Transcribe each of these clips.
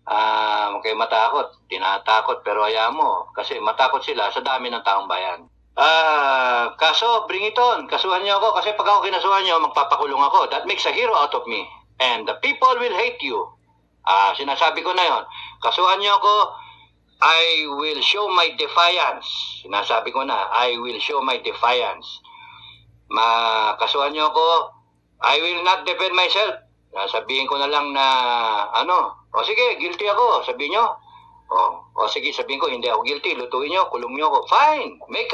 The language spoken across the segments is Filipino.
Huwag kayo matakot. Tinatakot pero hayaan mo. Kasi matakot sila sa dami ng taong bayan. Kaso, bring it on. Kasuhan niyo ako. Kasi pag ako kinasuhan niyo, magpapakulong ako. That makes a hero out of me. And the people will hate you. Sinasabi ko na yon. Kasuhan niyo ako, I will show my defiance. Sinasabi ko na, I will show my defiance. Makasuhan niyo ako, I will not defend myself. Sabihin ko na lang na, sige, guilty ako, sabihin nyo. Sige, sabihin ko, hindi ako guilty, lutuin nyo, kulong nyo ako. Fine, make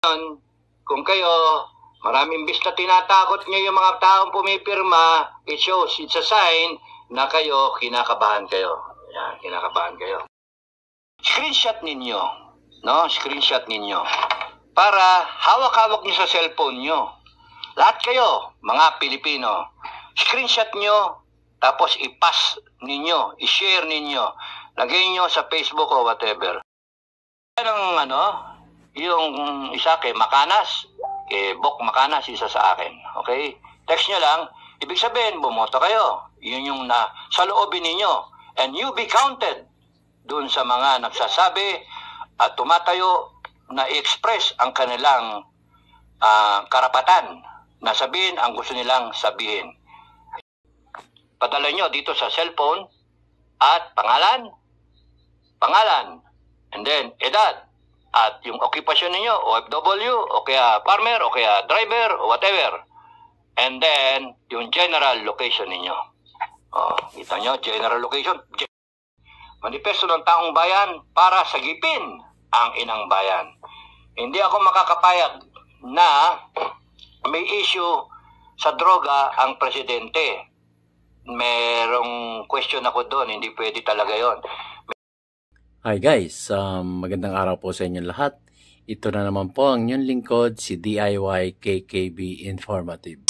on. Kung kayo, maraming bis na tinatakot nyo yung mga taong pumipirma, it shows, it's a sign na kayo, kinakabahan kayo. Yan, kinakabahan kayo. Screenshot ninyo, screenshot ninyo. Para hawak-hawak nyo sa cellphone nyo. Lahat kayo, mga Pilipino, screenshot nyo, tapos i-pass ninyo, i-share ninyo, lagay nyo sa Facebook o whatever. Yung isa kay Makanas, kay Bok Makanas, isa sa akin. Okay? Text nyo lang, ibig sabihin, bumoto kayo. Yun yung sa loobin ninyo. And you be counted dun sa mga nagsasabi at tumatayo na i-express ang kanilang karapatan na sabihin ang gusto nilang sabihin. Padala nyo dito sa cellphone at pangalan, and then edad, at yung occupation ninyo, OFW, o kaya farmer, o kaya driver, o whatever. And then, yung general location ninyo. Kita nyo, general location. Manifesto ng taong bayan para sagipin ang inang bayan. Hindi ako makakapayag na may issue sa droga ang presidente. Merong question ako doon, hindi pwede talaga yon. Hi guys, magandang araw po sa inyo lahat. Ito na naman po ang inyong lingkod, si DIY KKB Informative.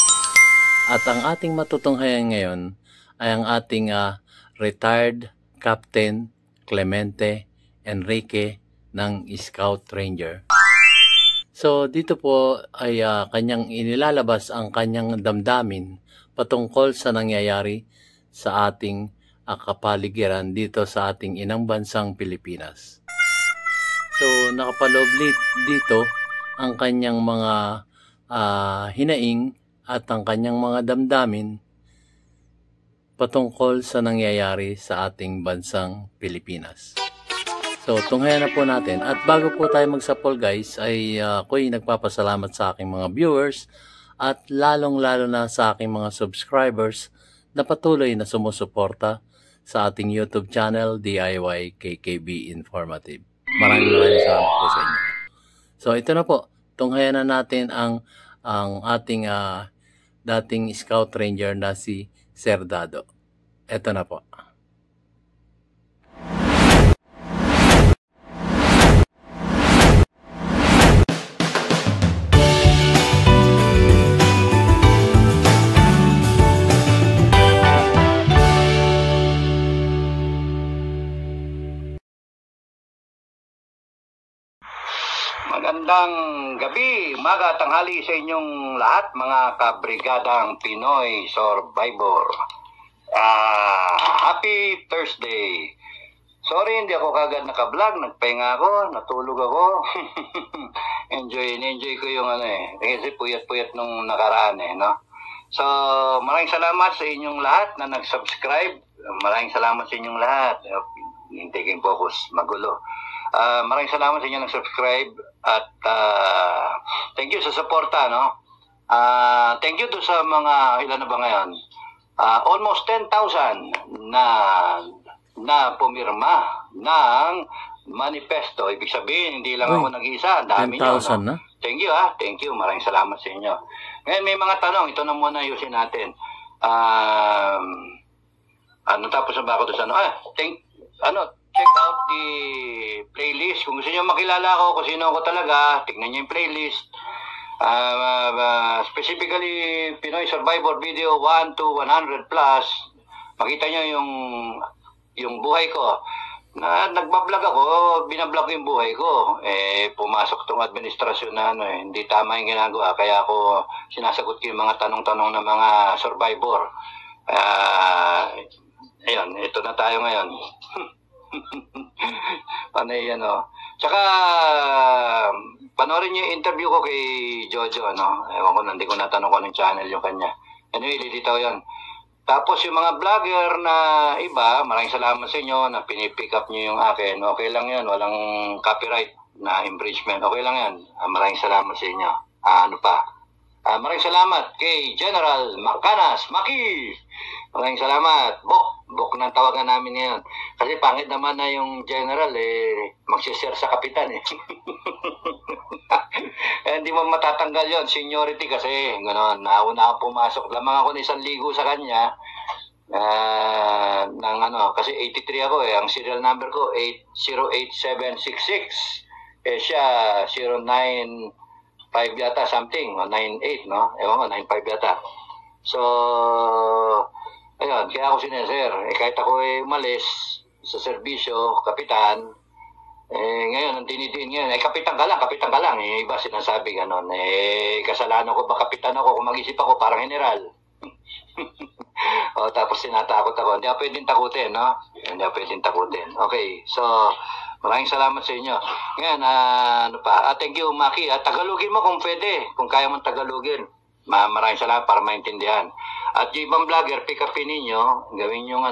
At ang ating matutunghayan ngayon ay ang ating retired Captain Clemente Enrique ng Scout Ranger. So dito po ay kanyang inilalabas ang kanyang damdamin patungkol sa nangyayari sa ating kapaligiran dito sa ating inang bansang Pilipinas. So nakapaloob dito ang kanyang mga hinaing at ang kanyang mga damdamin patungkol sa nangyayari sa ating bansang Pilipinas. So, tunghayan na po natin. At bago po tayo magsapol guys, ay ako'y nagpapasalamat sa aking mga viewers at lalong-lalo na sa aking mga subscribers na patuloy na sumusuporta sa ating YouTube channel, DIY KKB Informative. Maraming salamat po sa inyo. So, ito na po. Tunghayan na natin ang ating dating Scout Ranger na si Sir Dado. Ito na po. Magandang gabi, umaga, tanghali sa inyong lahat, mga kabrigadang Pinoy Survivor. Happy Thursday. Sorry, hindi ako kagad naka-vlog, nagpahinga ako, natulog ako. enjoy ko yung kasi puyat-puyat nung nakaraan no? So, maraming salamat sa inyong lahat na nag-subscribe. Maraming salamat sa inyong lahat. Taking focus, magulo. Maraming salamat sa inyo nag-subscribe at thank you sa suporta, no? Thank you to sa mga, ilan na ba ngayon? Almost 10,000 na pumirma ng manifesto. Ibig sabihin, hindi lang ako nag-isa, dami nyo. 10,000 na? Thank you, thank you. Maraming salamat sa inyo. Ngayon, may mga tanong. Ito na muna ayusin natin. Tapos na ba ako doon sa check out the playlist. Kung gusto nyo makilala ako, kung sino ako talaga, tignan nyo yung playlist. Specifically, Pinoy Survivor Video 1 to 100 plus. Makita nyo yung buhay ko. Nagbablog ako, binablog yung buhay ko. Pumasok tong administrasyon na hindi tama yung ginagawa. Kaya ako sinasagot ko yung mga tanong-tanong ng mga survivor. Ayun, ito na tayo ngayon. Panay ano. Tsaka, panoorin niyo yung interview ko kay Jojo, ano? Ewan ko, hindi ko natanong ko anong channel yung kanya. Anyway, lilitaw yan. Tapos yung mga vlogger na iba, maraming salamat sa inyo na pinipick up niyo yung akin. Okay lang yan, walang copyright na infringement. Okay lang yan. Maraming salamat sa inyo. Ano pa? Maraming salamat kay General Macanas Maki. Maraming salamat. Bok ng tawagan namin ngayon. Kasi pangit naman na yung general, magsishare sa kapitan, hindi mo matatanggal yon seniority kasi, gano'n, nauna ako pumasok. Lamang ako ng 1,000 sa kanya, ng kasi 83 ako ang serial number ko, 808766. Siya, 095 yata something, o 98, no? Ewan ko, 95 yata. So, ayun, kaya ako sineser. Kahit ako umalis sa serbisyo, kapitan, ngayon, ang tinitin ngayon, kapitan ka lang. Yung iba sinasabi gano'n. Kasalanan ko ba kapitan ako? Kung mag-isip ako, parang general. Tapos tinatakot ako. Hindi ako pwedeng takutin, no? Hindi ako pwedeng takutin. Okay, so, maraming salamat sa inyo. Ngayon, ano pa? Thank you, Maki. Tagalogin mo kung pwede. Kung kaya mong tagalogin. Maraming salamat para maintindihan. At yung ibang vlogger, pick upin ninyo, gawin yung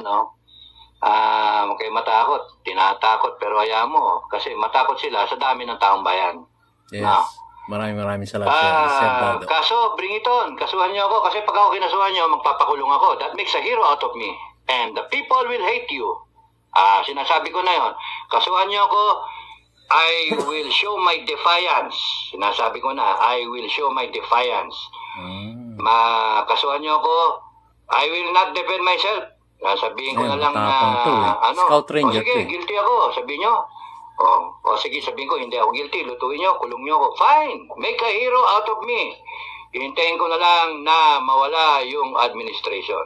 huwag kayo matakot. Tinatakot, pero hayaan mo. Kasi matakot sila sa dami ng taong bayan. Yes. No? Maraming salamat, Sir. Kaso, bring it on. Kasuhan niyo ako. Kasi pag ako kinasuhan niyo, magpapakulong ako. That makes a hero out of me. And the people will hate you. Sinasabi ko na yon. Kasuhan niyo ako, I will show my defiance. Sinasabi ko na, I will show my defiance. Kasuhan niyo ako, I will not defend myself. Sabihin ko na lang na, Scout Ranger, sige, guilty ako, sabihin nyo. Sige, sabihin ko, hindi ako guilty, lutuin nyo, kulong nyo ako. Fine, make a hero out of me. Hintayin ko na lang na mawala yung administration.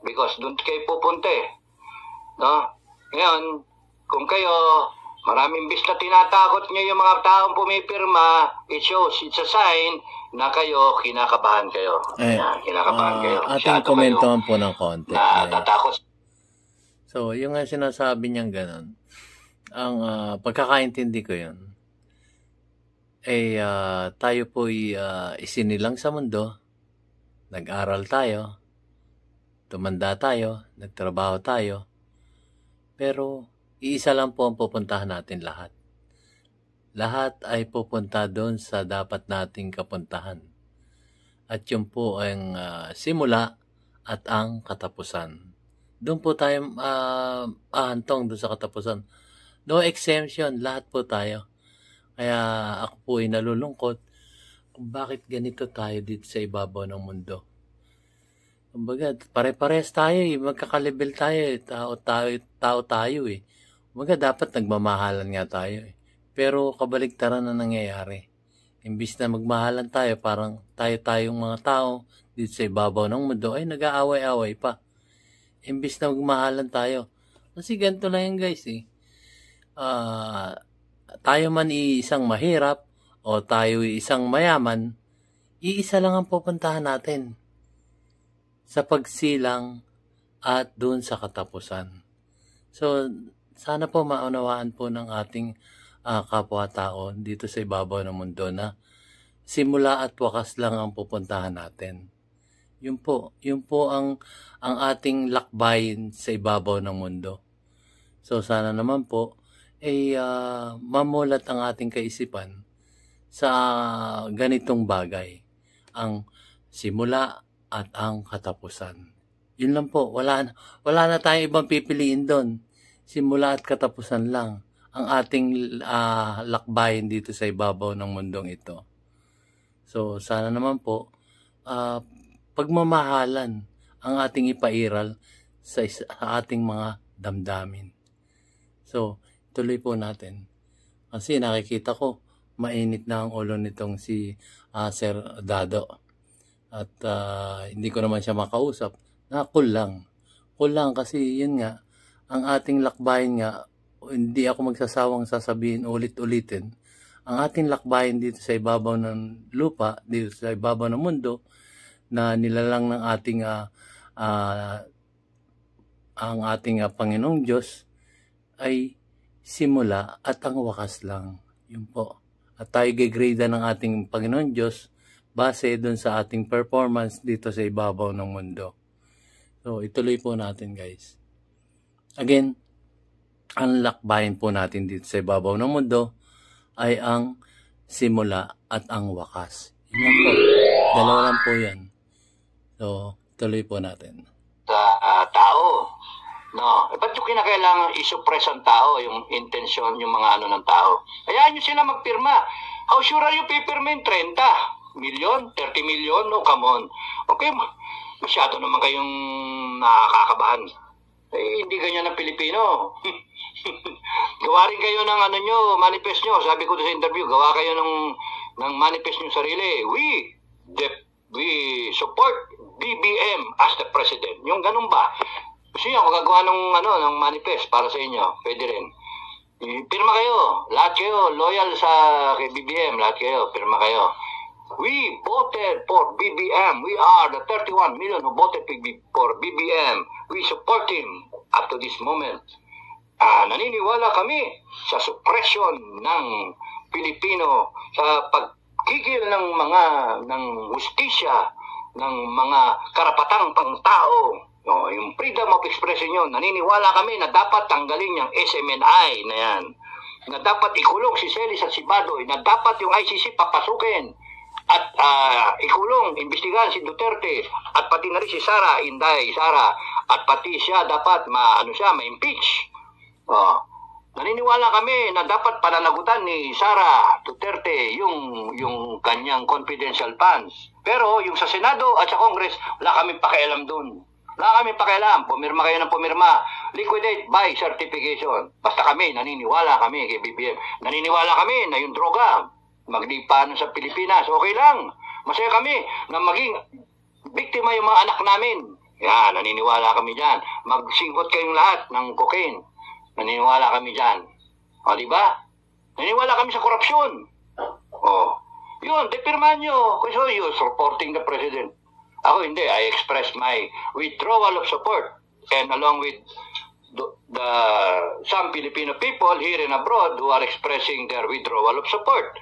Because doon kayo pupunta no? Ngayon, kung kayo, maraming bis na tinatakot nyo yung mga taong pumipirma, it shows, it's a sign na kayo, kinakabahan kayo. Kinakabahan kayo. Ating komentohan po ng konti. Tatakot. So, yung nga sinasabi niyang ganun, ang pagkakaintindi ko yun, tayo po'y isinilang sa mundo, nag-aral tayo, tumanda tayo, nagtrabaho tayo, pero iisa lang po ang pupuntahan natin lahat. Lahat ay pupunta doon sa dapat nating kapuntahan. At yun po ang simula at ang katapusan. Doon po tayo ahantong doon sa katapusan. No exemption, lahat po tayo. Kaya ako po ay nalulungkot kung bakit ganito tayo dito sa ibabaw ng mundo. Kumbaga, pare-pares tayo magkakalibel tayo Tao tayo Kumbaga, dapat nagmamahalan nga tayo Pero kabaligtaran na nangyayari. Imbis na magmahalan tayo, parang tayo-tayong mga tao dito sa ibabaw ng mundo, ay nag-aaway-away pa. Imbis na magmahalan tayo. Kasi ganito lang yan guys tayo man isang mahirap o tayo isang mayaman, iisa lang ang pupuntahan natin sa pagsilang at dun sa katapusan. So, sana po maunawaan po ng ating kapwa-tao dito sa ibabaw ng mundo na simula at wakas lang ang pupuntahan natin. Yun po ang ating lakbayin sa ibabaw ng mundo. So sana naman po mamulat ang ating kaisipan sa ganitong bagay, ang simula at ang katapusan. Yun lang po, wala na tayong ibang pipiliin doon. Simula at katapusan lang ang ating lakbayin dito sa ibabaw ng mundong ito. So, sana naman po, pagmamahalan ang ating ipairal sa ating mga damdamin. So, tuloy po natin. Kasi nakikita ko, mainit na ang ulo nitong si Sir Dado. At hindi ko naman siya makausap. Cool lang kasi yun nga, ang ating lakbayin nga, hindi ako magsasawang sasabihin ulit-ulitin. Ang ating lakbayin dito sa ibabaw ng lupa, dito sa ibabaw ng mundo, na nilalang ng ating ang ating Panginoong Diyos, ay simula at ang wakas lang. Yun po. At tayo gigrade ng ating Panginoon Diyos base dun sa ating performance dito sa ibabaw ng mundo. So, ituloy po natin guys. Again, ang lakbayin po natin dito sa ibabaw ng mundo ay ang simula at ang wakas. Yun lang po. Dalawa lang po yan. So, tuloy po natin. Sa tao. No, ba't yung kinakailangan isuppress ang tao, yung intensyon, yung mga ano ng tao? Hayaan nyo sila magpirma. How sure are you pipirmain 30 million, 30 million? No, come on. Okay, masyado naman kayong nakakabahan. Eh, hindi ganyan ang Pilipino. Gawa rin kayo ng ano nyo, manifest nyo. Sabi ko sa interview, gawa kayo ng manifest nyo sarili. We support BBM as the president. Yung ganun ba? Gusto nyo, magagawa ng manifest para sa inyo. Pwede rin. Pirma kayo. Lahat kayo. Loyal sa kay BBM. Lahat kayo. Pirma kayo. We voted for BBM. We are the 31 million who voted for BBM. We support him up to this moment. Naniniwala kami sa suppression ng Pilipino, sa pagkigil ng hustisya, ng mga karapatang pangtao. No, yung freedom of expression yun, naniniwala kami na dapat tanggalin yung SMNI na yan. Na dapat ikulong si Celis at si Badoy, na dapat yung ICC papasukin at ikulong, imbestigahan si Duterte at pati na rin si Sara, Inday, Sara, at pati siya dapat ma-impeach. Naniniwala kami na dapat pananagutan ni Sara Duterte yung kanyang confidential funds. Pero yung sa Senado at sa Congress, wala kaming pakialam dun. Wala kami pakialam. Pumirma kayo ng pumirma. Liquidate by certification. Basta kami, naniniwala kami kay BBM. Naniniwala kami na yung droga, maglipanan sa Pilipinas. Okay lang. Masaya kami na maging biktima yung mga anak namin. Yan, naniniwala kami dyan. Magsinghot kayong lahat ng cocaine. Naniniwala kami dyan. O, diba? Naniniwala kami sa korupsyon. O, yun, depirmahan nyo. Kasi you're supporting the president. Ako hindi, I express my withdrawal of support and along with some Filipino people here and abroad who are expressing their withdrawal of support.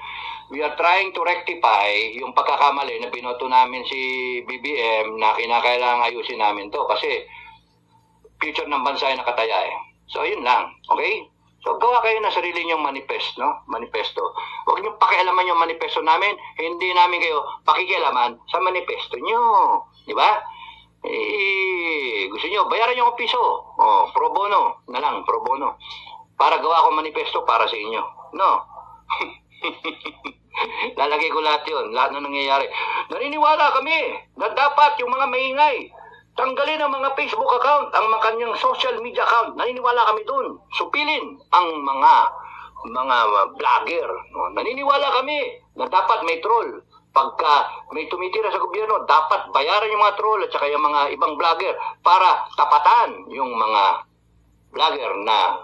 We are trying to rectify yung pagkakamali na binoto namin si BBM na kinakailangan ayusin namin to kasi future ng bansa ay nakataya eh. So yun lang, okay? So gawa kayo ng sarili niyong manifesto. Huwag niyong pakialaman yung manifesto namin, hindi namin kayo pakikialaman sa manifesto niyo. Di ba? Gusto niyo, bayaran niyo ang piso. Pro bono na lang, pro bono. Para gawa ko manifesto para sa inyo. No? Lalagay ko lahat yun, lahat na nangyayari. Naniniwala kami na dapat yung mga maingay tanggalin ang mga Facebook account, ang mga kanyang social media account. Naniniwala kami dun. Supilin ang mga vlogger. No? Naniniwala kami na dapat may troll. Pagka may tumitira sa gobyerno, dapat bayaran yung mga troll at saka yung mga ibang vlogger para tapatan yung mga vlogger na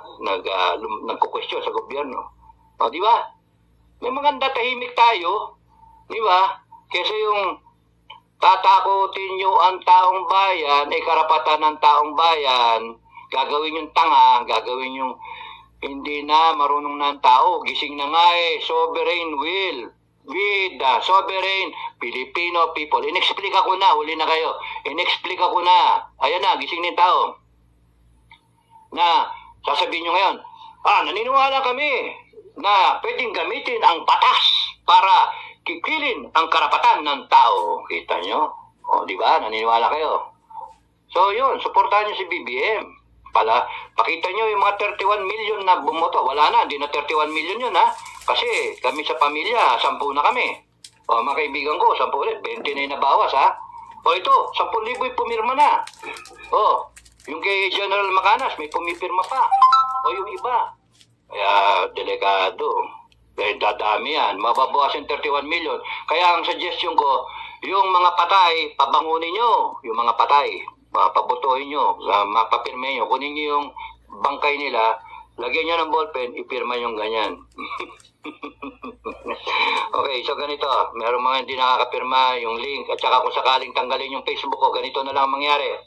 nagko-question sa gobyerno. O, di ba? May maganda tahimik tayo. Di ba? Kesa yung tatakutin nyo ang taong bayan, karapatan ng taong bayan, gagawin yung tanga, gagawin yung hindi na marunong na ang tao, gising na nga sovereign will, with the sovereign Filipino people. Inexplica ko na, huli na kayo, inexplica ko na, ayan na, gising na yung tao. Na, sasabihin nyo ngayon, naniniwala kami na pwedeng gamitin ang batas para kikilin ang karapatan ng tao. Kita nyo? O, di ba? Naniniwala kayo. So, yun. Suportahan nyo si BBM. Pakita nyo yung mga 31 million na bumoto. Wala na. Hindi na 31 million yun, ha? Kasi kami sa pamilya, 10 na kami. O, mga kaibigan ko, 10 ulit. 20 na yung nabawas, ha? O, ito. 10,000 yung pumirma na. O, yung kay General Macanas, may pumipirma pa. O, yung iba. Kaya, delikado. Dahil dadami yan. Mababawasin 31 million. Kaya ang suggestion ko, yung mga patay, pabangunin nyo. Yung mga patay, pabotohin nyo, mapapirme nyo. Kunin nyo yung bangkay nila, lagyan nyo ng ballpen, ipirma yung ganyan. Okay, so ganito. Merong mga hindi nakakapirma yung link. At saka kung sakaling tanggalin yung Facebook ko, ganito na lang mangyari.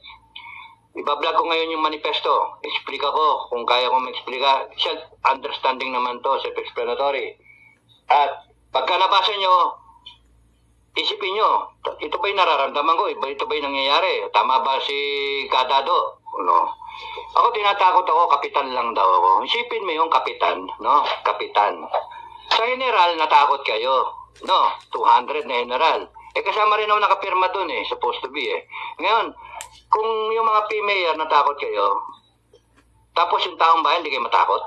Ibablog ko ngayon yung manifesto. Explica ko kung kaya ko mag-explica. Self-understanding naman to, self-explanatory. At pagka nabasa nyo, isipin nyo, ito ba yung nararamdaman ko? Ito ba yung nangyayari? Tama ba si Kadado? No. Ako tinatakot ako, kapitan lang daw ako. Isipin mo yung kapitan, no? Kapitan. Sa general, natakot kayo. No, 200 na general. Kasama rin ako nakapirma dun supposed to be Ngayon, kung yung mga PMayor natakot kayo, tapos yung taong bayan, hindi kayo matakot?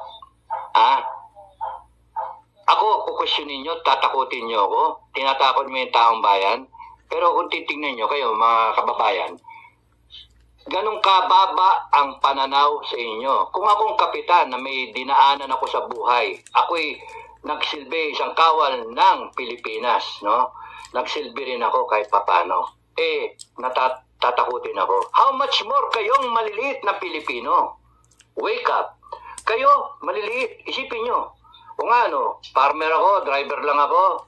Ako, kukwestiyonin nyo, tatakutin nyo ako, tinatakot mo yung taong bayan, pero kung titignan nyo kayo, mga kababayan, ganun kababa ang pananaw sa inyo. Kung akong kapitan na may dinaanan ako sa buhay, ako'y nagsilbi isang kawal ng Pilipinas, no? Nagsilbi rin ako kahit papano. Natatakutin ako. How much more kayong maliliit na Pilipino? Wake up. Kayo, maliliit. Isipin nyo. Kung farmer ako, driver lang ako,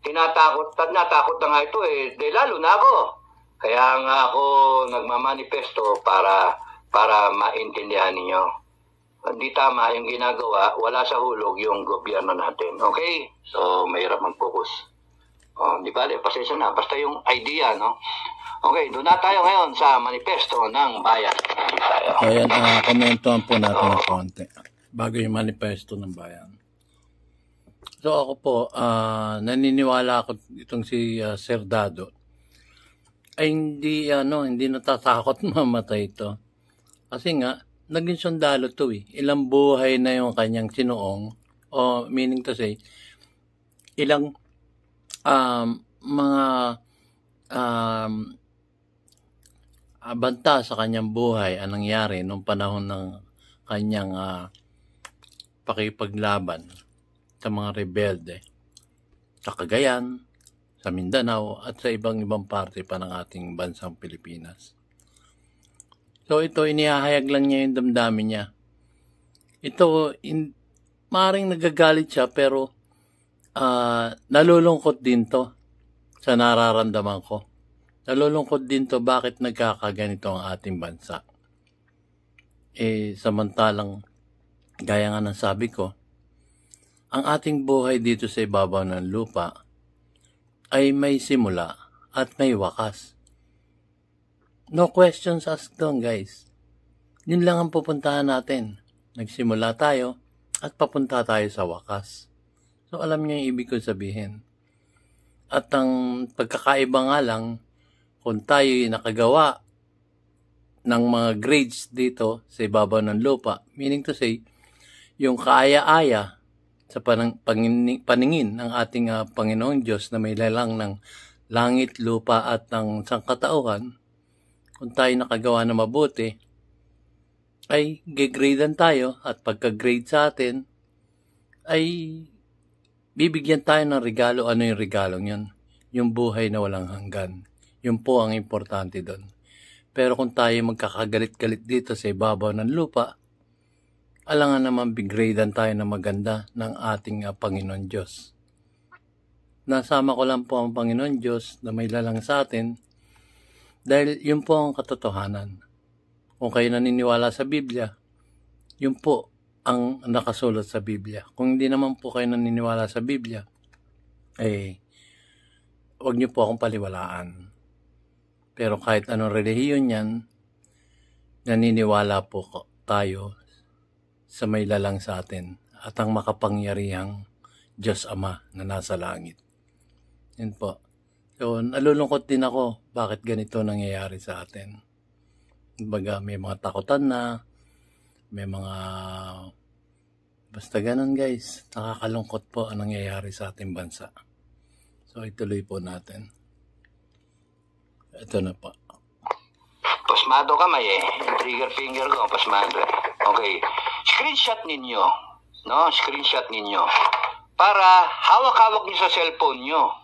natakot na nga ito lalo na ako. Kaya nga ako nagmamanifesto para maintindihan ninyo. Hindi tama yung ginagawa, wala sa hulog yung gobyerno natin. Okay? So, mahirap mag-focus. Di ba? Pasensya na. Basta yung idea, no? Okay, doon na tayo ngayon sa manifesto ng bayan. Ayan, komentuhan po natin ng konti bago yung manifesto ng bayan. So ako po, naniniwala ako itong si Sir Dado ay hindi natatakot mamatay ito. Kasi nga, naging sundalo to Ilang buhay na yung kanyang sinuong, o meaning to say, ilang mga banta sa kanyang buhay ang nangyari nung panahon ng kanyang pakipaglaban sa mga rebelde sa Cagayan, sa Mindanao at sa ibang parte pa ng ating bansang Pilipinas. So ito, inihahayag lang niya yung damdamin niya. Ito, maaaring nagagalit siya pero nalulungkot din to sa nararamdaman ko. Nalulungkot din to bakit nagkakaganito ang ating bansa. Samantalang, gaya nga ng sabi ko, ang ating buhay dito sa ibabaw ng lupa ay may simula at may wakas. No questions asked doon, guys. Yun lang ang pupuntahan natin. Nagsimula tayo at papunta tayo sa wakas. So alam niyo yung ibig ko sabihin. At ang pagkakaiba nga lang, kung tayo nakagawa ng mga grades dito sa ibabaw ng lupa, meaning to say, yung kaaya-aya sa paningin ng ating Panginoong Diyos na may lalang ng langit, lupa at ng sangkatauhan, kung tayo nakagawa na mabuti, ay gigradean tayo at pagka-grade sa atin, ay bibigyan tayo ng regalo. Ano yung regalong yun? Yung buhay na walang hanggan. Yun po ang importante doon. Pero kung tayo magkakagalit-galit dito sa ibabaw ng lupa, alangan naman bigradean tayo na maganda ng ating Panginoon Diyos. Nasama ko lang po ang Panginoon Diyos na may lalang sa atin dahil yun po ang katotohanan. Kung kayo naniniwala sa Biblia, yun po ang nakasulat sa Biblia. Kung hindi naman po kayo naniniwala sa Biblia, huwag niyo po akong paliwalaan. Pero kahit anong relihiyon yan, naniniwala po tayo sa may lalang sa atin at ang makapangyarihang Diyos Ama na nasa langit. Yun po. So, nalulungkot din ako bakit ganito nangyayari sa atin. Kumbaga, may mga takutan na, may mga basta ganun, guys. Nakakalungkot po ang nangyayari sa ating bansa. So, ituloy po natin. Ito na po. Pasmado kamay Trigger finger ko, pasmado Okay. Screenshot ninyo. No? Screenshot ninyo. Para hawak-hawak nyo sa cellphone nyo.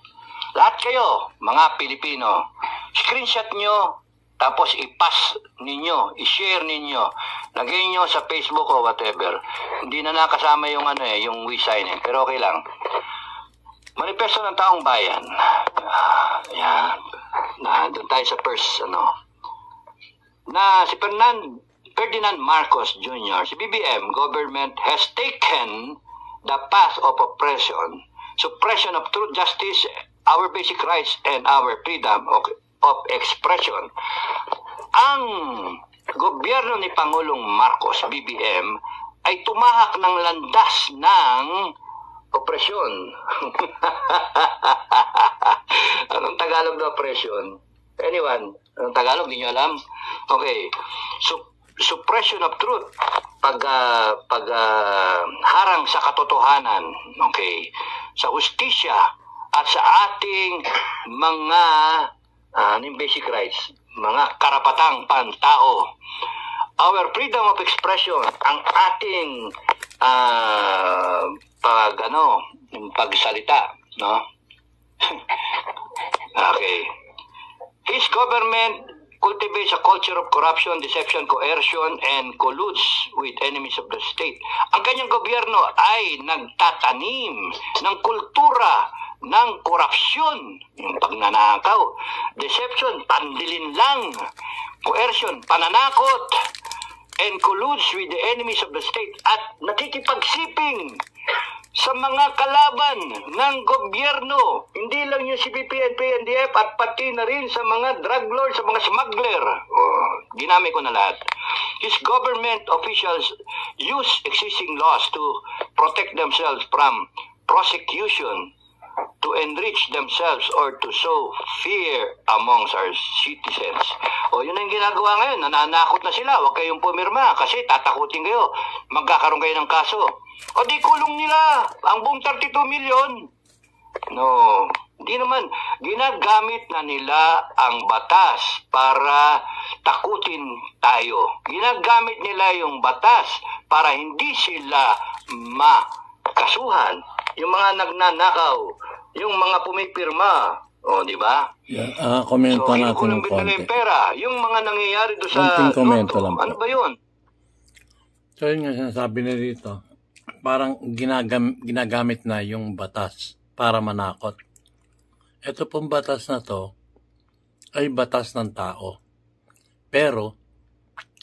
Lahat kayo, mga Pilipino. Screenshot nyo, tapos i-pass ninyo, i-share ninyo. Lagay nyo sa Facebook o whatever. Hindi na nakasama yung yung we sign pero okay lang. Manifesto ng Taong Bayan. Yan. Doon tayo sa first, na si Ferdinand Marcos Jr., si BBM government has taken the path of oppression, suppression of truth, justice, our basic rights, and our freedom of expression. Ang gobyerno ni Pangulong Marcos, BBM, ay tumahak ng landas ng opresyon. Anong Tagalog na opresyon? Anyone? Anong Tagalog? Di nyo alam? Okay. Suppression of truth. Harang sa katotohanan. Okay. Sa hustisya at sa ating mga basic rights, mga karapatang pantao. Our freedom of expression, ang ating pagsalita, no? Okay. His government cultivates a culture of corruption, deception, coercion, and colludes with enemies of the state. Ang kanyang gobyerno ay nagtatanim ng kultura ng korupsyon, yung pagnanakaw, deception, pandilin lang, coercion, pananakot, and colludes with the enemies of the state, at nakikipagsiping sa mga kalaban ng gobyerno. Hindi lang yung CPP and PNDF, at pati na rin sa mga drug lords, sa mga smuggler. Ginamit ko na lahat. His government officials use existing laws to protect themselves from prosecution, to enrich themselves, or to sow fear amongst our citizens. Yun ang ginagawa ngayon. Nananakot na sila. Huwag kayong pumirma kasi tatakutin kayo. Magkakaroon kayo ng kaso. Di kulong nila ang buong 32 million. No. Hindi naman. Ginagamit na nila ang batas para takutin tayo. Ginagamit nila yung batas para hindi sila makasuhan. Yung mga nagnanakaw, yung mga pumipirma, di ba? Yeah, komento natin ng konti. Yung pera, yung mga nangyayari doon sa konting komento lang po. Ano ba yun? So yun nga sinasabi na dito, parang ginagamit na yung batas para manakot. Ito pong batas na to ay batas ng tao. Pero,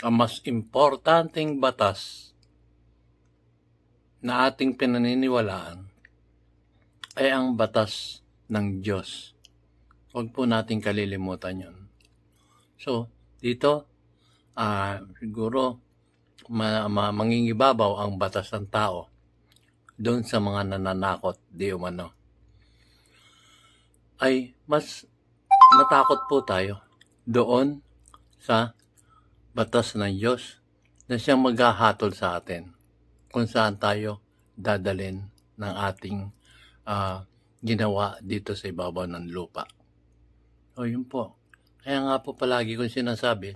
ang mas importanteng batas na ating pinaniniwalaan ay ang batas ng Diyos. Huwag po natin kalilimutan yun. So, dito, siguro, mangingibabaw ang batas ng tao doon sa mga nananakot, di umano. Ay, mas natakot po tayo doon sa batas ng Diyos na siyang maghahatol sa atin kung saan tayo dadalhin ng ating ginawa dito sa ibabaw ng lupa. O yun po. Kaya nga po palagi kong sinasabi,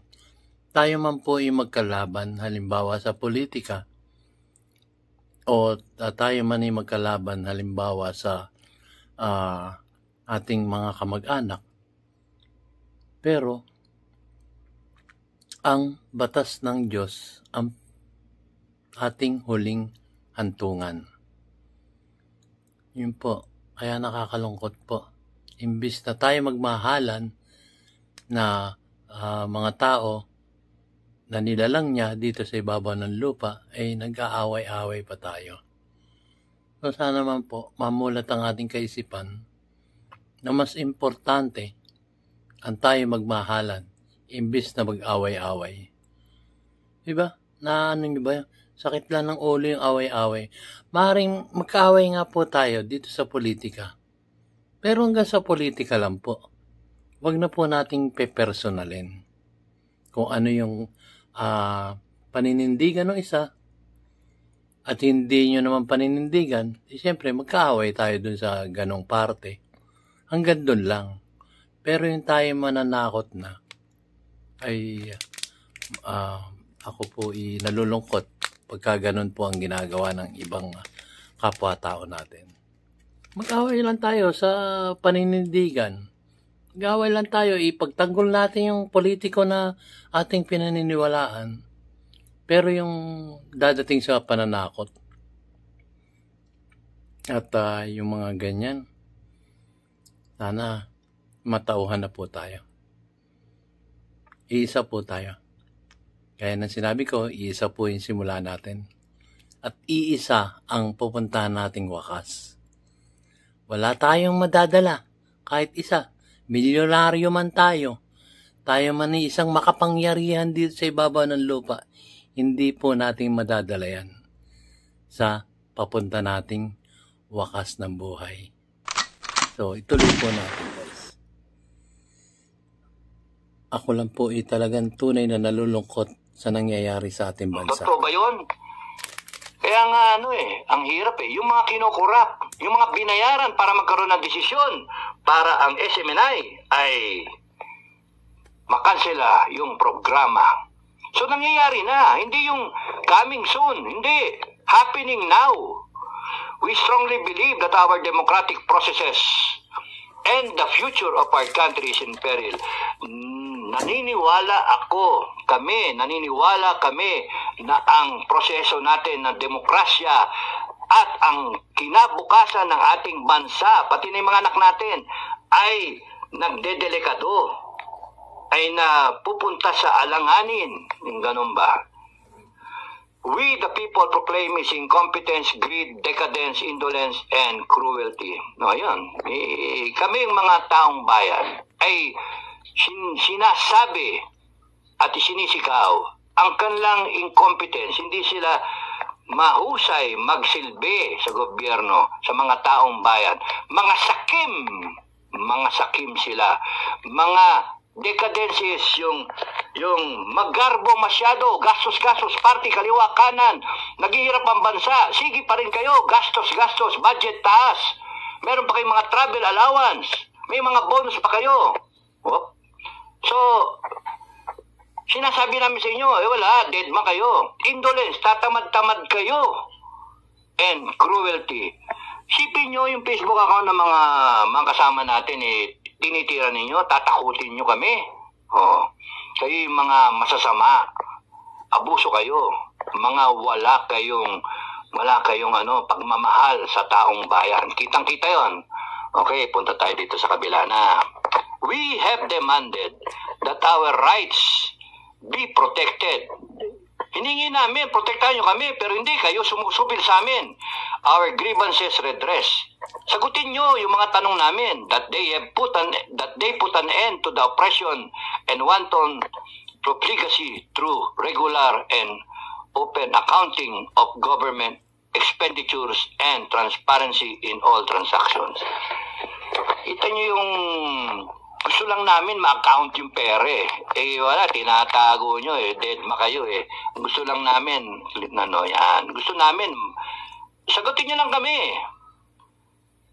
tayo man po ay magkalaban, halimbawa sa politika, o tayo man ay magkalaban, halimbawa sa ating mga kamag-anak. Pero, ang batas ng Diyos ang ating huling hantungan. Yun po. Kaya nakakalungkot po. Imbis na tayo magmahalan na mga tao na nilalang niya dito sa ibabaw ng lupa, ay nag-aaway-away pa tayo. So sana man po, mamulat ang ating kaisipan na mas importante ang tayo magmahalan imbis na mag-away-away. Diba? Ano nyo ba? Sakit lang ng ulo yung away-away. Maaaring magkaaway nga po tayo dito sa politika. Pero hanggang sa politika lang po. Huwag na po nating pepersonalin kung ano yung paninindigan ng isa at hindi nyo naman paninindigan, siyempre magkaaway tayo dun sa ganong parte. Hanggang dun lang. Pero yung tayo mananakot na, ay ako po nalulungkot pagka ganun po ang ginagawa ng ibang kapwa-tao natin. Mag-away lang tayo sa paninindigan. Mag-away lang tayo, ipagtanggol natin yung politiko na ating pinaniniwalaan. Pero yung dadating sa pananakot at yung mga ganyan, sana matauhan na po tayo. Iisa po tayo. Kaya nang sinabi ko, iisa po yung simula natin. At iisa ang pupuntahan nating wakas. Wala tayong madadala, kahit isa. Milyonaryo man tayo. Tayo man ay isang makapangyarihan dito sa ibabaw ng lupa. Hindi po natin madadala yan sa papunta nating wakas ng buhay. So, ituloy po natin, guys. Ako lang po talagang tunay na nalulungkot sa nangyayari sa ating bansa. Totoo ba yun? Kaya nga ang hirap yung mga kinukurap, yung mga binayaran para magkaroon ng desisyon para ang SMNI ay makansela yung programa. So nangyayari na, hindi yung coming soon, hindi, happening now. We strongly believe that our democratic processes and the future of our country is in peril. Naniniwala kami na ang proseso natin ng demokrasya at ang kinabukasan ng ating bansa, pati na yung mga anak natin, ay nagdedelikado, ay napupunta sa alanganin. Yung ganun ba? We the people proclaim is incompetence, greed, decadence, indolence, and cruelty. No, yun. Kaming mga taong bayan ay sinasabi at sinisigaw ang kanilang incompetence. Hindi sila mahusay magsilbi sa gobyerno, sa mga taong bayan. Mga sakim sila. Mga decadences, yung maggarbo masyado, gastos, party, kaliwa, kanan, naghihirap ang bansa, sige pa rin kayo, gastos, budget taas, meron pa kayong mga travel allowance, may mga bonus pa kayo. So, sinasabi namin sa inyo, wala, dead man kayo, indolence, tatamad-tamad kayo, and cruelty. Sipin nyo yung Facebook account ng mga kasama natin, tinitira ninyo, tatakutin nyo kami. Kayo yung mga masasama, abuso kayo, mga wala kayong pagmamahal sa taong bayan. Kitang-kita yon. Okay, punta tayo dito sa kabila na. We have demanded that our rights be protected. Hiningi namin, protektahan nyo kami, pero hindi kayo sumusubil sa amin. Our grievances redress. Sagutin nyo yung mga tanong namin that they put an end to the oppression and wanton profligacy through regular and open accounting of government expenditures and transparency in all transactions. Ito nyo yung gusto lang namin ma-account yung pera wala, tinatago nyo dead ma kayo Gusto lang namin, yan. Gusto namin, sagutin nyo lang kami.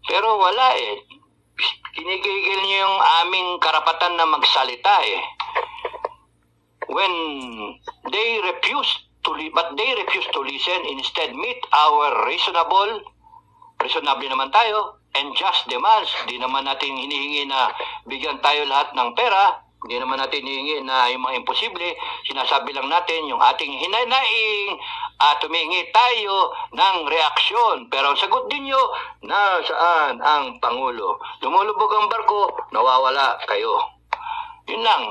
Pero wala Kinigigil nyo yung aming karapatan na magsalita When they refuse to listen, instead meet our reasonable naman tayo, and just demands. Di naman natin hinihingi na bigyan tayo lahat ng pera. Hindi naman natin hinihingi na yung mga imposible. Sinasabi lang natin yung ating hinanaing at humihingi tayo ng reaksyon. Pero ang sagot din nyo, nasaan ang Pangulo? Lumulubog ang barko, nawawala kayo. Yun lang.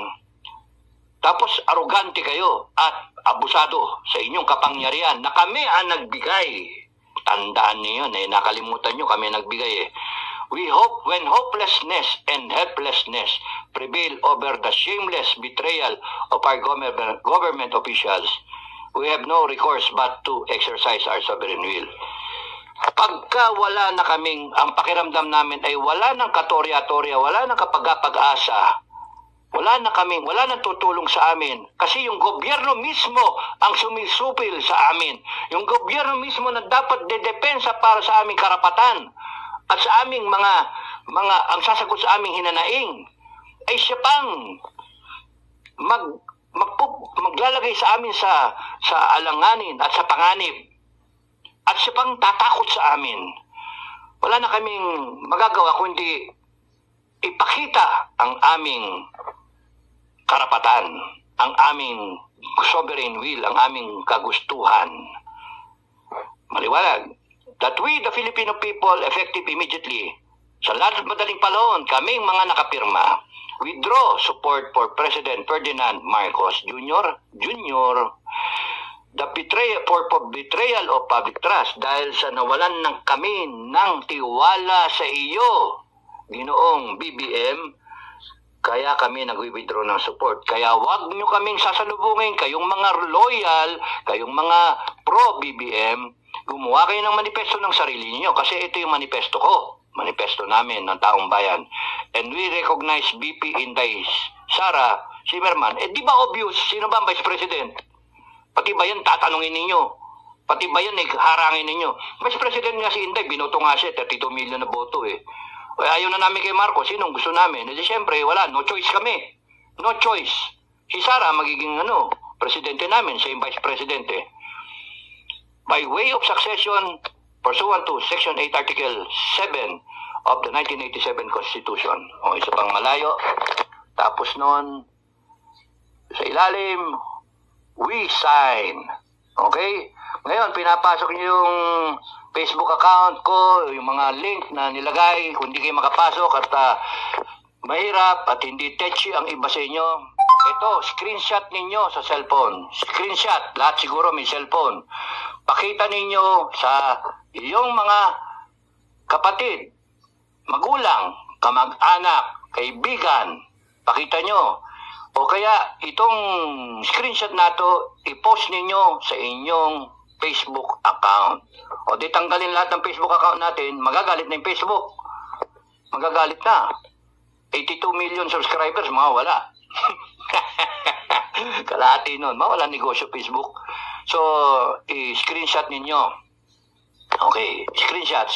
Tapos arugante kayo at abusado sa inyong kapangyarihan na kami ang nagbigay. Tandaan niyo yun nakalimutan nyo kami nagbigay We hope when hopelessness and helplessness prevail over the shameless betrayal of our government officials, we have no recourse but to exercise our sovereign will. Pagka wala na kaming, ang pakiramdam namin ay wala ng katorya-torya, wala ng kapag-asa, wala nang tutulong sa amin kasi yung gobyerno mismo ang sumisupil sa amin. Yung gobyerno mismo na dapat dedepensa para sa aming karapatan at sa aming mga ang sasagot sa aming hinanaing ay siya pang maglalagay sa amin sa alanganin at sa panganib at siya pang tatakot sa amin. Wala na kaming magagawa kundi ipakita ang aming karapatan, ang aming sovereign will, ang aming kagustuhan. Maliwanag, that we, the Filipino people, effective immediately, sa madaling panahon, kaming mga nakapirma, withdraw support for President Ferdinand Marcos Jr. The betrayal of public trust dahil sa nawalan ng kami ng tiwala sa iyo, Ginoong BBM, kaya kami nag-withdraw ng support. Kaya wag nyo kaming sasalubungin, kayong mga loyal, kayong mga pro-BBM, gumawa kayo ng manifesto ng sarili niyo kasi ito yung manifesto ko. Manifesto namin ng taong bayan. And we recognize BP Inday Sara Zimmerman. Di ba obvious? Sino ba ang Vice President? Pati ba yan tatanungin ninyo? Pati ba yan harangin ninyo? Vice President nga si Inday, binoto nga siya, 32 million na boto eh. Ayaw na namin kay Marcos, sinong gusto namin? Siyempre, wala, no choice kami. No choice. Si Sara magiging presidente namin, siya yung Vice Presidente. By way of succession, pursuant to Section 8, Article 7 of the 1987 Constitution. Isa pang malayo. Tapos noon, sa ilalim, we sign. Okay? Ngayon, pinapasok niyo yung Facebook account ko, yung mga link na nilagay, kung hindi kayo makapasok at mahirap at hindi touchy ang iba sa inyo. Ito, screenshot ninyo sa cellphone. Screenshot, lahat siguro may cellphone. Pakita ninyo sa iyong mga kapatid, magulang, kamag-anak, kaibigan, pakita nyo. O kaya itong screenshot na to, i-post ninyo sa inyong Facebook account. O di tanggalin lahat ng Facebook account natin, magagalit na yung Facebook. Magagalit na. 82 million subscribers, mawala. Kalahati nun, mawala negosyo Facebook. So, i-screenshot ninyo. Okay, screenshot.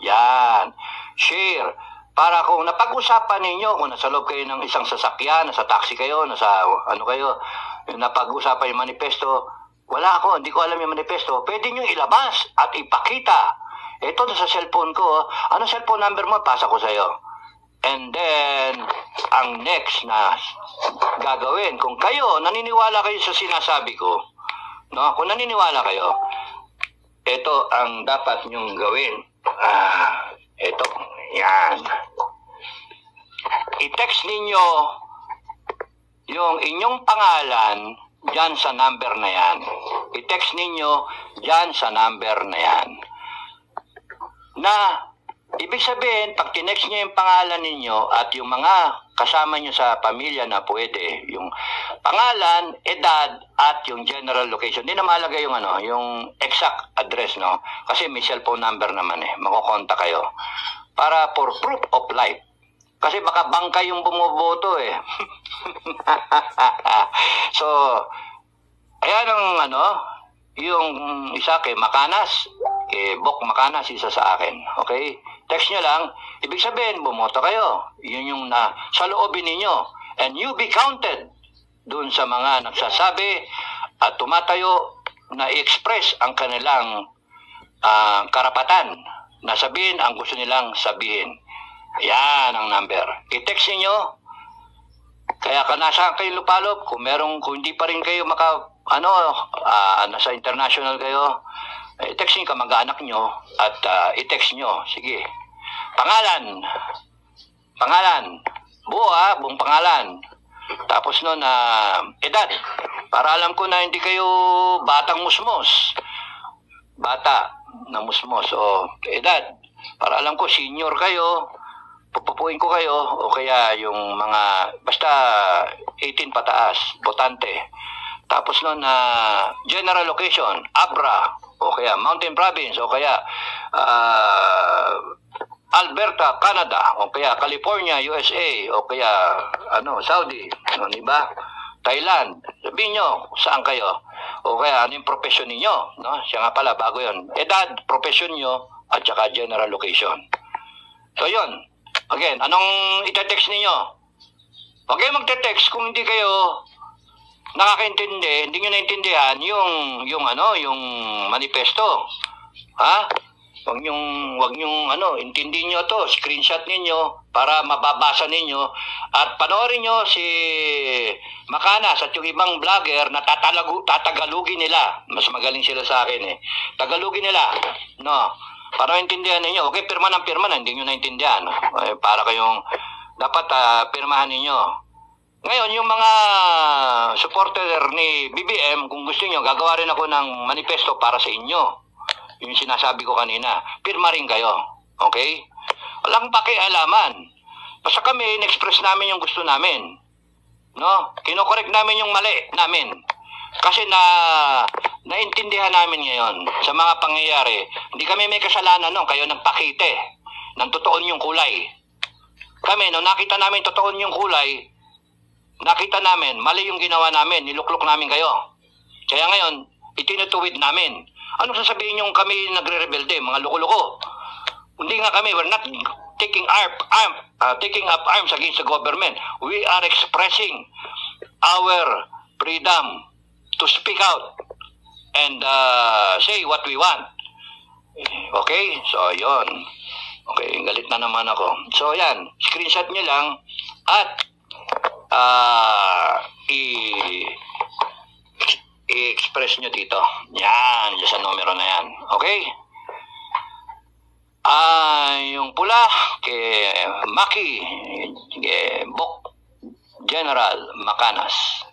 Yan. Share. Para kung napag-usapan ninyo, kung nasa loob kayo ng isang sasakyan, nasa taxi kayo, nasa kayo, napag-usapan yung manifesto, wala ako, hindi ko alam yung manifesto, pwede nyo ilabas at ipakita. Ito sa cellphone ko, ano cellphone number mo? Pasa ko sa'yo. And then, ang next na gagawin, kung kayo, naniniwala kayo sa sinasabi ko, no? Kung naniniwala kayo, ito ang dapat nyong gawin. Ito, yan. I-text ninyo yung inyong pangalan dyan sa number na yan. I-text ninyo dyan sa number na yan. Na, ibig sabihin, pag tinext nyo yung pangalan ninyo at yung mga kasama nyo sa pamilya na pwede, yung pangalan, edad, at yung general location. Hindi na mahalaga yung yung exact address, no? Kasi may cellphone number naman makukontak kayo. Para for proof of life. Kasi baka bangka yung bumuboto So, ayan ang yung isa kay Makanas, Bok Makanas, isa sa akin. Okay? Text nyo lang, ibig sabihin, bumoto kayo. Yun yung sa loobin ninyo. And you be counted dun sa mga nagsasabi at tumatayo na i-express ang kanilang karapatan na sabihin ang gusto nilang sabihin. Yan ang number. I-text niyo. Kaya nasaan kayo lupalop, kung hindi pa rin kayo nasa international kayo, i-text niyo kamag-anak nyo at i-text nyo. Sige. Pangalan. Buong pangalan. Tapos nun, edad. Para alam ko na hindi kayo batang musmos. Bata na musmos. O edad. Para alam ko, senior kayo. Pupupuin ko kayo. O kaya yung mga, basta 18 pataas. Botante. Tapos nun, general location. Abra. O kaya Mountain Province. O kaya Alberta, Canada, o kaya California, USA, o kaya Saudi, diba? Thailand. Sabihin nyo saan kayo. O kaya ano yung profession ninyo, no? Siya nga pala, bago yun. Edad, profession nyo, at saka general location. So yun. Again, anong itetext ninyo? Huwag kayo magte-text kung hindi kayo nakakaintindi, hindi nyo naintindihan yung manifesto. Ha? Wag nyong intindihin nyo to, screenshot ninyo para mababasa ninyo at panoorin nyo si Makanas at yung ibang vlogger na tatagalugin nila. Mas magaling sila sa akin Tagalugin nila, no? Para maintindihan ninyo. Okay, pirma ng pirma na, hindi nyo naintindihan. Para kayong dapat pirmahan ninyo. Ngayon, yung mga supporter ni BBM, kung gusto niyo, gagawa rin ako ng manifesto para sa inyo. Yung sinasabi ko kanina, pirma rin kayo. Okay? Walang pakialaman. Basta kami, in-express namin yung gusto namin. No? Kinokorek namin yung mali namin. Kasi naintindihan namin ngayon sa mga pangyayari, hindi kami may kasalanan nung kayo nagpakite ng totoon yung kulay. Kami, nung nakita namin totoon yung kulay, nakita namin, mali yung ginawa namin, niluklok namin kayo. Kaya ngayon, itinutuwid namin. Anong sasabihin yung kami nagre-rebelde, mga loko-loko? Hindi nga kami, we're not taking up arms against the government. We are expressing our freedom to speak out and say what we want. Okay? So, yon. Okay, galit na naman ako. So, yan. Screenshot nyo lang at i-express nyo dito. Yan. Diyan sa numero na yan. Okay? Yung pula kay Maki Bok General Macanas.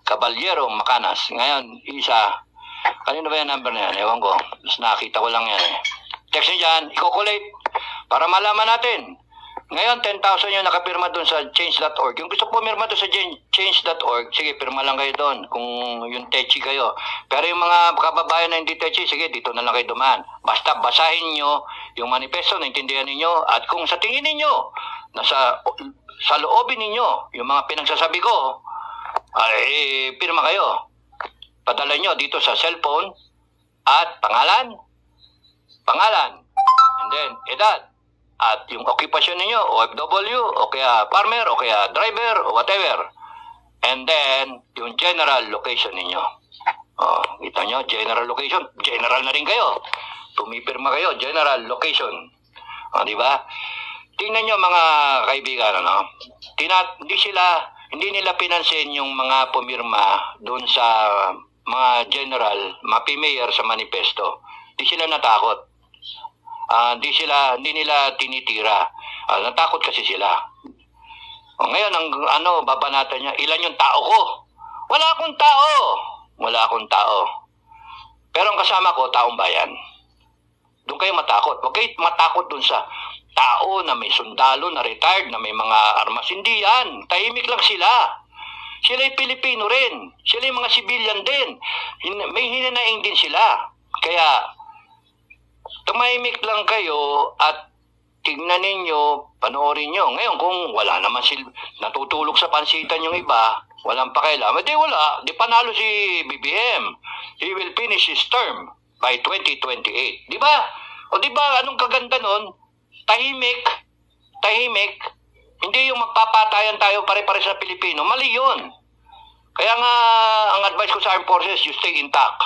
Caballero Macanas. Ngayon, isa. Kanino ba yung number na yan? Ewan ko. Mas nakita ko lang yan eh. Text nyo dyan. I-collate para malaman natin. Ngayon, 10,000 yung nakapirma doon sa change.org. Yung gusto pumirma doon sa change.org, sige, pirma lang kayo doon kung yung techi kayo. Pero yung mga kababayan na hindi techi, sige, dito na lang kayo dumaan. Basta basahin nyo yung manifesto, naintindihan ninyo, at kung sa tingin ninyo, sa loobin ninyo, yung mga pinagsasabi ko, ay pirma kayo. Padala nyo dito sa cellphone at pangalan, and then edad, at yung occupation ninyo, OFW, o kaya farmer, o kaya driver, o whatever. And then, yung general location ninyo. Kita nyo, general location. General na rin kayo. Pumipirma kayo, general location. Di ba? Tingnan nyo mga kaibigan, hindi nila pinansin yung mga pumirma doon sa mga general, mayor sa manifesto. Hindi sila natakot. Hindi nila tinitira. Natakot kasi sila. Ngayon, babanatan niya, ilan yung tao ko? Wala akong tao. Pero ang kasama ko, taong bayan. Doon kayo matakot. Huwag kayo matakot doon sa tao na may sundalo, na retired, na may mga armas. Hindi yan. Tahimik lang sila. Sila'y Pilipino rin. Sila'y mga civilian din. May hinanaing din sila. Kaya, tumahimik lang kayo at tignan ninyo, panoorin nyo. Ngayon, kung wala naman natutulog sa pansitan yung iba, walang pakialam, wala. Di panalo si BBM. He will finish his term by 2028. Di ba? O di ba, anong kaganda nun? Tahimik. Hindi yung magpapatayan tayo pare-pare sa Pilipino. Mali yun. Kaya nga, ang advice ko sa armed forces, you stay intact.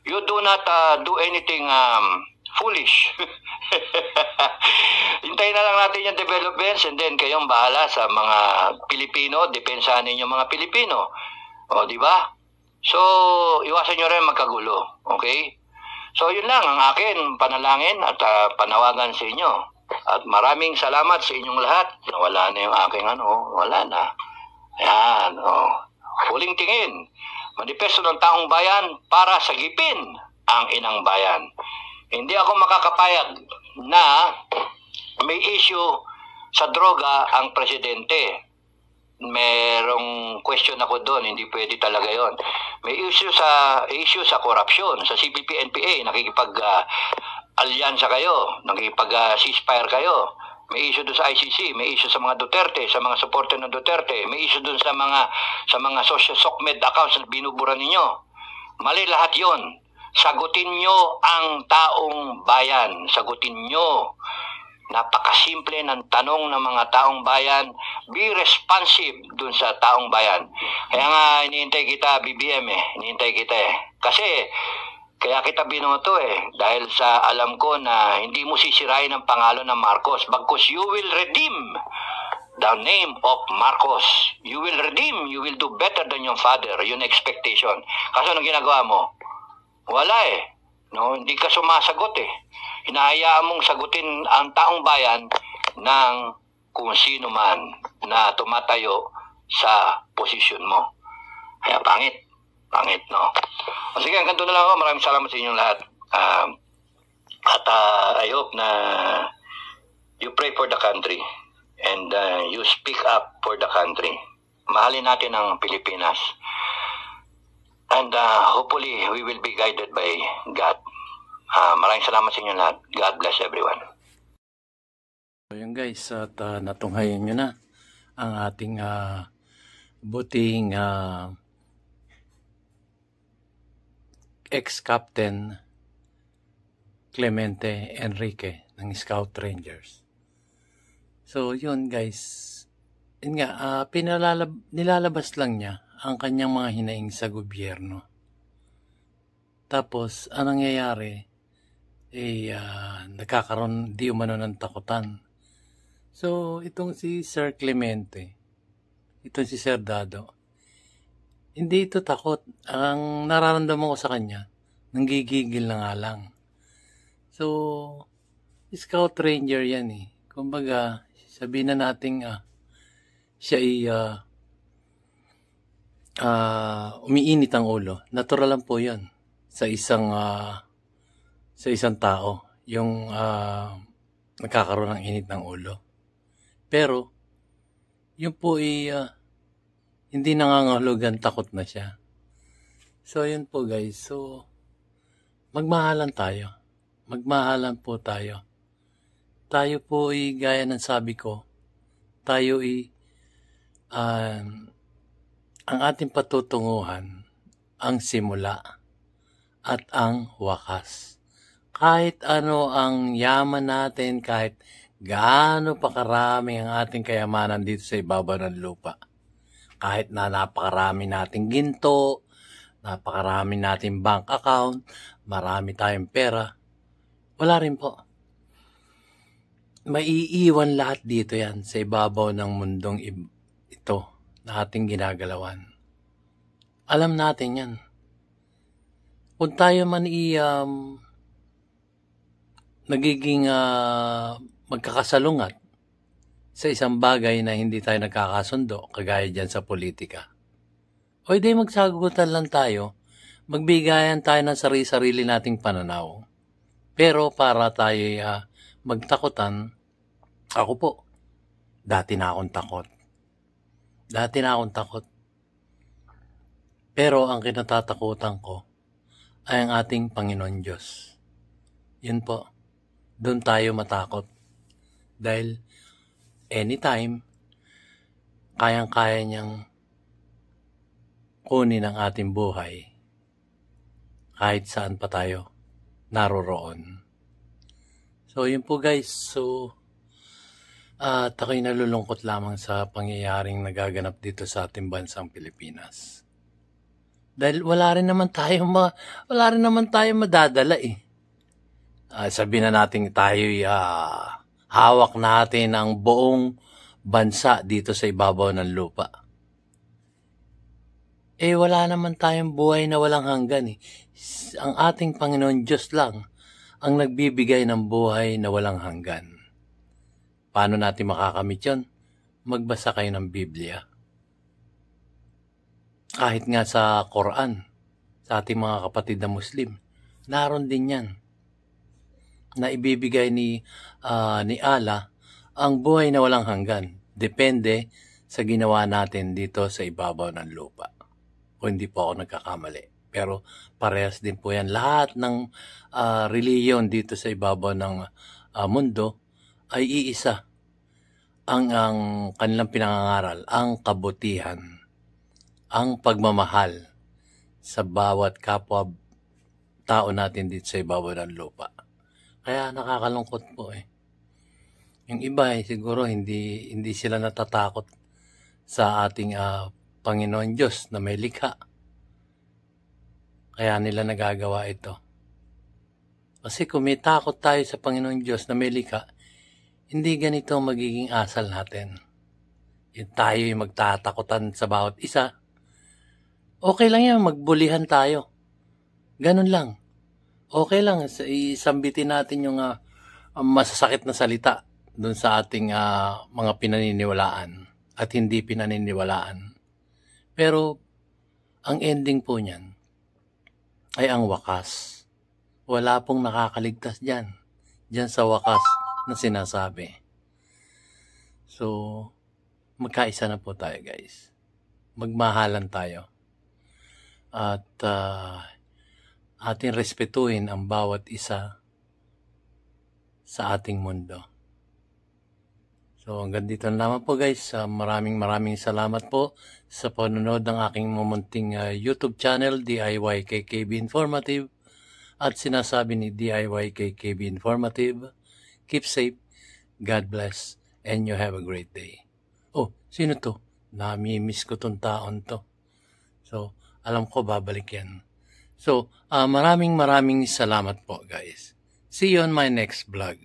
You do not do anything foolish. Hintayin na lang natin yung developments and then kayong bahala sa mga Pilipino, depensahan ninyo mga Pilipino. O, di ba? So, iwasan nyo rin magkagulo. Okay? So, yun lang ang akin panalangin at panawagan sa inyo. At maraming salamat sa inyong lahat. Wala na yung aking wala na. Ayan, huling tingin. Manifesto ng taong bayan para sagipin ang inang bayan. Hindi ako makakapayag na may issue sa droga ang presidente. Merong question ako doon, hindi pwede talaga yon. May issue sa corruption, sa CPP-NPA, nakikipag-alyansa kayo, nakikipag-ceasefire kayo. May issue doon sa ICC, may issue sa mga Duterte, sa mga supporter ng Duterte, may issue doon sa mga social SOCMED accounts na binubura ninyo. Mali lahat yon. Sagutin nyo ang taong bayan. Sagutin nyo. Napakasimple ng tanong ng mga taong bayan. Be responsive dun sa taong bayan. Kaya nga, hinihintay kita, BBM Hinihintay kita Kasi, kaya kita binoto Dahil sa alam ko na hindi mo sisirain ang pangalan ng Marcos. Bagkus you will redeem the name of Marcos. You will redeem. You will do better than your father. Yun expectation. Kaso anong ginagawa mo? Wala No, hindi ka sumasagot Hinahayaan mong sagutin ang taong bayan ng kung sino man na tumatayo sa posisyon mo. Kaya pangit, no? O sige, hanggang doon na lang ako. Maraming salamat sa inyong lahat. I hope na you pray for the country and you speak up for the country. Mahalin natin ang Pilipinas. And hopefully, we will be guided by God. Maraming salamat sa inyong lahat. God bless everyone. So yun guys, at natunghayan nyo na ang ating buting ex-captain Clemente Enrique ng Scout Rangers. So yun guys, yun nga, nilalabas lang niya ang kanyang mga hinaing sa gobyerno. Tapos, anong nangyayari? Nagkakaroon di umano ng takutan. So, itong si Sir Clemente, itong si Sir Dado, hindi ito takot. Ang nararamdaman ko sa kanya, nanggigigil na nga lang. So, Scout Ranger yan eh. Kumbaga, sabihin na natin siya ay umiinit ang ulo. Natural lang po yan sa isang tao, yung nagkakaroon ng init ng ulo. Pero, yun po ay hindi nangangahulugan takot na siya. So, yun po guys. So, magmahalan tayo. Magmahalan po tayo. Tayo po ay, gaya ng sabi ko, tayo ay ang ating patutunguhan ang simula at ang wakas. Kahit ano ang yaman natin, kahit gaano pa karami ang ating kayamanan dito sa ibabaw ng lupa. Kahit na napakarami nating ginto, napakarami nating bank account, marami tayong pera, wala rin po. Maiiwan lahat dito yan sa ibabaw ng mundong ito na ating ginagalawan. Alam natin yan. Kung tayo man nagiging magkakasalungat sa isang bagay na hindi tayo nagkakasundo, kagaya dyan sa politika, o hindi magsagutan lang tayo, magbigayan tayo ng sarili-sarili nating pananaw. Pero para tayo magtakutan, ako po, dati na akong takot. Pero ang kinatatakutan ko ay ang ating Panginoon Diyos. Yun po, doon tayo matakot. Dahil anytime, kayang-kaya niyang kunin ang ating buhay kahit saan pa tayo naroroon. So, yun po guys. So, ako'y nalulungkot lamang sa pangyayaring nagaganap dito sa ating bansang Pilipinas. Dahil wala rin naman tayo madadala eh. Sabihin na natin tayo'y hawak natin ang buong bansa dito sa ibabaw ng lupa. Wala naman tayong buhay na walang hanggan eh. Ang ating Panginoon Diyos lang ang nagbibigay ng buhay na walang hanggan. Paano natin makakamit yun? Magbasa kayo ng Biblia. Kahit nga sa Quran, sa ating mga kapatid na Muslim, naroon din yan. Na ibibigay ni Allah ang buhay na walang hanggan. Depende sa ginawa natin dito sa ibabaw ng lupa. Kung hindi po ako nagkakamali. Pero parehas din po yan. Lahat ng reliyon dito sa ibabaw ng mundo ay iisa. Ang kanilang pinangangaral, ang kabutihan, ang pagmamahal sa bawat kapwa tao natin dito sa ibabaw ng lupa. Kaya nakakalungkot po eh. Yung iba siguro hindi sila natatakot sa ating Panginoon Diyos na may likha. Kaya nila nagagawa ito. Kasi kung may takot tayo sa Panginoon Diyos na may likha, hindi ganito magiging asal natin. Yung tayo yung magtatakutan sa bawat isa. Okay lang yan, magbulihan tayo. Ganun lang. Okay lang, isambitin natin yung masasakit na salita. dun sa ating mga pinaniniwalaan at hindi pinaniniwalaan. Pero ang ending po niyan ay ang wakas. Wala pong nakakaligtas dyan. Dyan sa wakas na sinasabi. So, magkaisa na po tayo, guys. Magmahalan tayo. At ating respetuhin ang bawat isa sa ating mundo. So hanggang dito na naman po, guys. Maraming salamat po sa panonood ng aking mumunting YouTube channel, DIY KKB Informative. At sinasabi ni DIY KKB Informative, keep safe, God bless, and you have a great day. Oh, sino to? Nami-miss ko tong taon to. So, alam ko babalik yan. So, maraming salamat po, guys. See you on my next vlog.